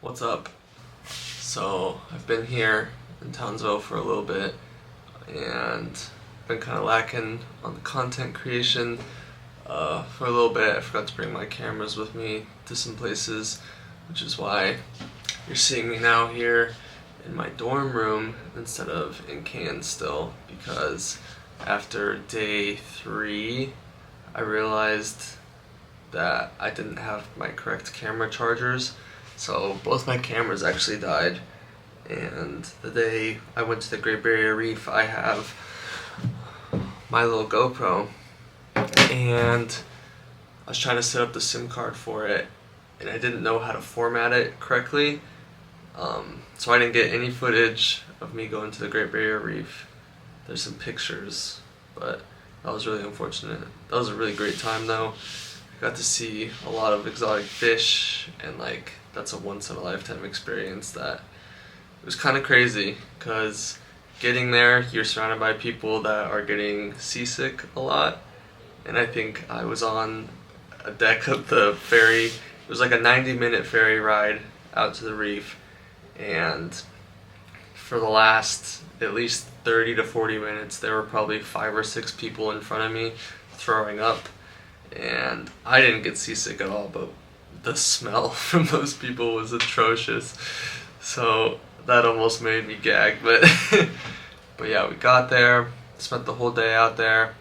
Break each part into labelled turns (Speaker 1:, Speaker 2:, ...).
Speaker 1: What's up? So I've been here in Townsville for a little bit and been kind of lacking on the content creation for a little bit. I forgot to bring my cameras with me to some places, which is why you're seeing me now here in my dorm room instead of in Cairns still, because after day 3 I realized that I didn't have my correct camera chargers. So both my cameras actually died, and the day I went to the Great Barrier Reef I have my little GoPro, and I was trying to set up the SIM card for it and I didn't know how to format it correctly, so I didn't get any footage of me going to the Great Barrier Reef. There's some pictures, but that was really unfortunate. That was a really great time though. I got to see a lot of exotic fish, and that's a once in a lifetime experience. That it was kind of crazy, because getting there you're surrounded by people that are getting seasick a lot, and I think I was on a deck of the ferry. It was like a 90-minute ferry ride out to the reef, and for the last at least 30 to 40 minutes there were probably 5 or 6 people in front of me throwing up, and I didn't get seasick at all, but the smell from those people was atrocious, so that almost made me gag. But but yeah, we got there, spent the whole day out there,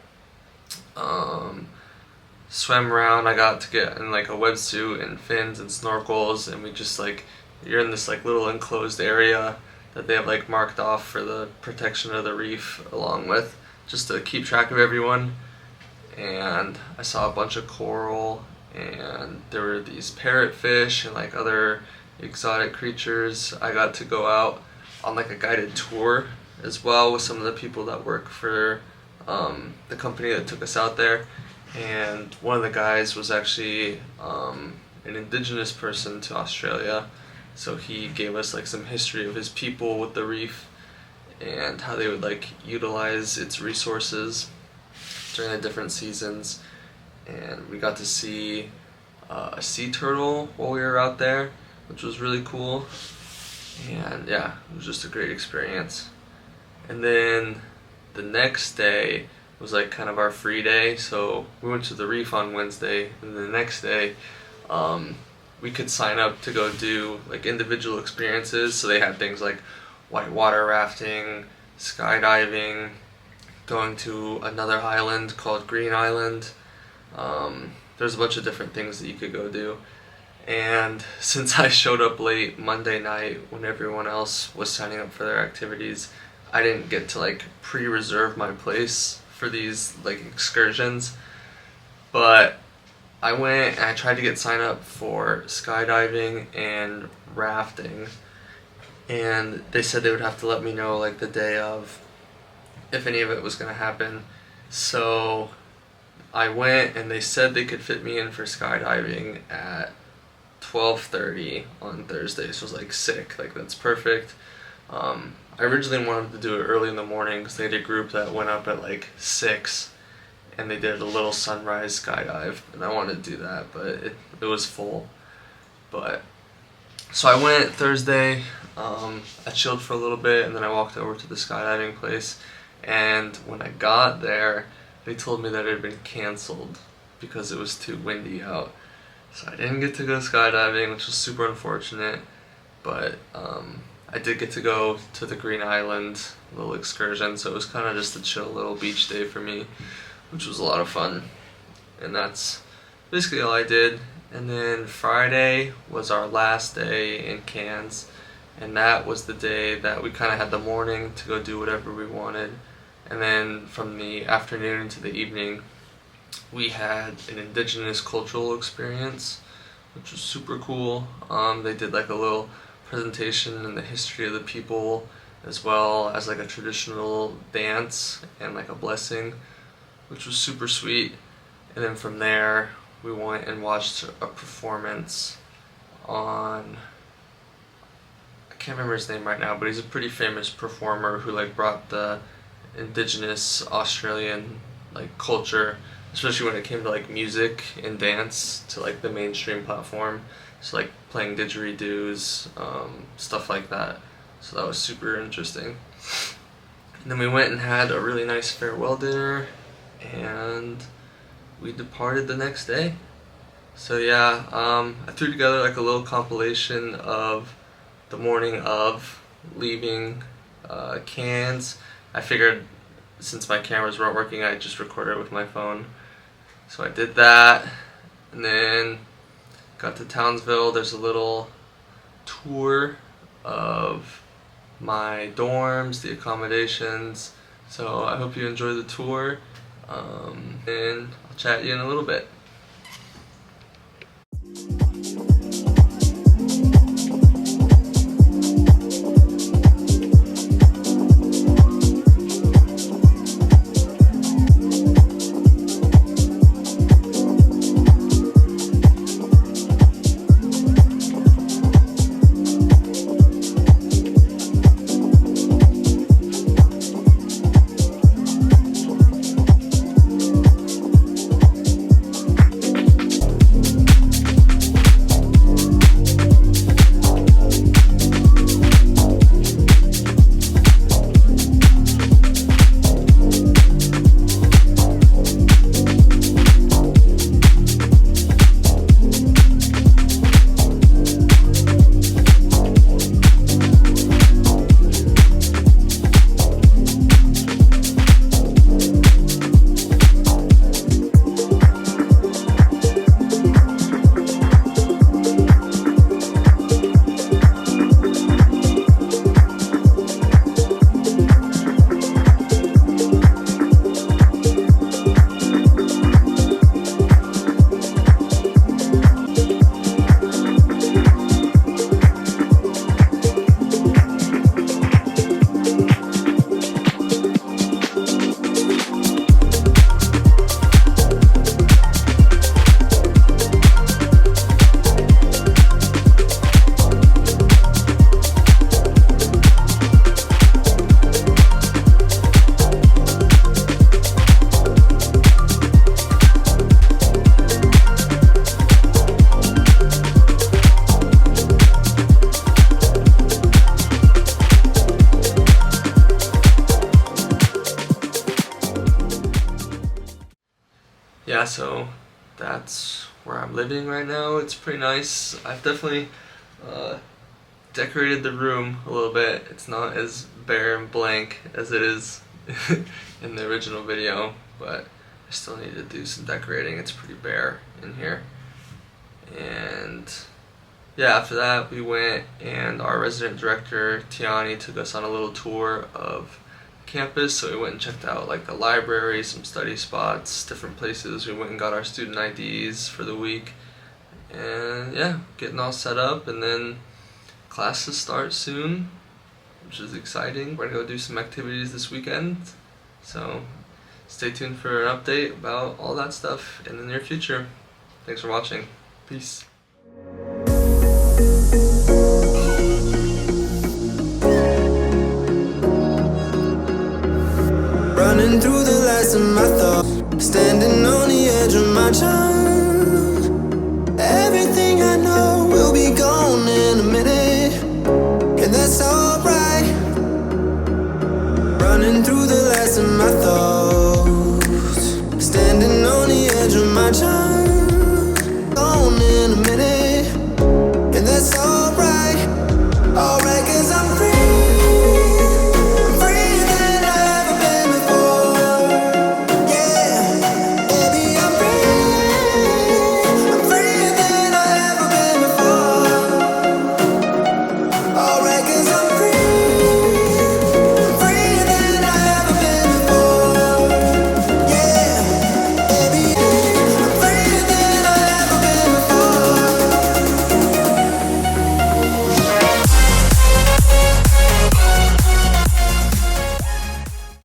Speaker 1: swam around. I got to get in a wetsuit and fins and snorkels, and we just you're in this little enclosed area that they have marked off for the protection of the reef, along with just to keep track of everyone. And I saw a bunch of coral, and there were these parrotfish and other exotic creatures. I got to go out on a guided tour as well with some of the people that work for the company that took us out there, and one of the guys was actually an indigenous person to Australia, so he gave us some history of his people with the reef and how they would utilize its resources during the different seasons. And we got to see a sea turtle while we were out there, which was really cool. And yeah, it was just a great experience. And then the next day was kind of our free day, so we went to the reef on Wednesday, and the next day we could sign up to go do individual experiences. So they had things like whitewater rafting, skydiving, going to another island called Green Island. There's a bunch of different things that you could go do. And since I showed up late Monday night when everyone else was signing up for their activities, I didn't get to pre-reserve my place for these excursions. But I went and I tried to get signed up for skydiving and rafting, and they said they would have to let me know the day of if any of it was going to happen. So I went, and they said they could fit me in for skydiving at 12:30 on Thursday. So I was sick, that's perfect. I originally wanted to do it early in the morning because they had a group that went up at 6, and they did a little sunrise skydive, and I wanted to do that, but it was full. But so I went Thursday. I chilled for a little bit, and then I walked over to the skydiving place. And when I got there, they told me that it had been canceled because it was too windy out. So I didn't get to go skydiving, which was super unfortunate. But I did get to go to the Green Island little excursion, so it was kind of just a chill little beach day for me, which was a lot of fun. And that's basically all I did. And then Friday was our last day in Cairns, and that was the day that we kind of had the morning to go do whatever we wanted. And then from the afternoon into the evening, we had an indigenous cultural experience, which was super cool. They did a little presentation in the history of the people, as well as a traditional dance and a blessing, which was super sweet. And then from there, we went and watched a performance on, I can't remember his name right now, but he's a pretty famous performer who brought the indigenous Australian culture, especially when it came to music and dance, to the mainstream platform. so like playing didgeridoos, stuff like that. So that was super interesting. And then we went and had a really nice farewell dinner, and we departed the next day. So yeah, I threw together like a little compilation of the morning of leaving Cairns. I figured since my cameras weren't working, I'd just record it with my phone. So I did that, and then got to Townsville. There's a little tour of my dorms, the accommodations. So I hope you enjoy the tour, and I'll chat you in a little bit. Yeah, so that's where I'm living right now. It's pretty nice. I've definitely decorated the room a little bit. It's not as bare and blank as it is in the original video, but I still need to do some decorating. It's pretty bare in here. And yeah, after that we went, and our resident director Tiani took us on a little tour of campus. So we went and checked out like the library, some study spots, different places. We went and got our student IDs for the week, and yeah, getting all set up. And then classes start soon, which is exciting. We're gonna go do some activities this weekend, so stay tuned for an update about all that stuff in the near future. Thanks for watching. Peace.
Speaker 2: Running through the last of my thoughts, standing on the edge of my time. Everything I know will be gone in a minute, and that's alright. Running through the last of my thoughts, standing on the edge of my time.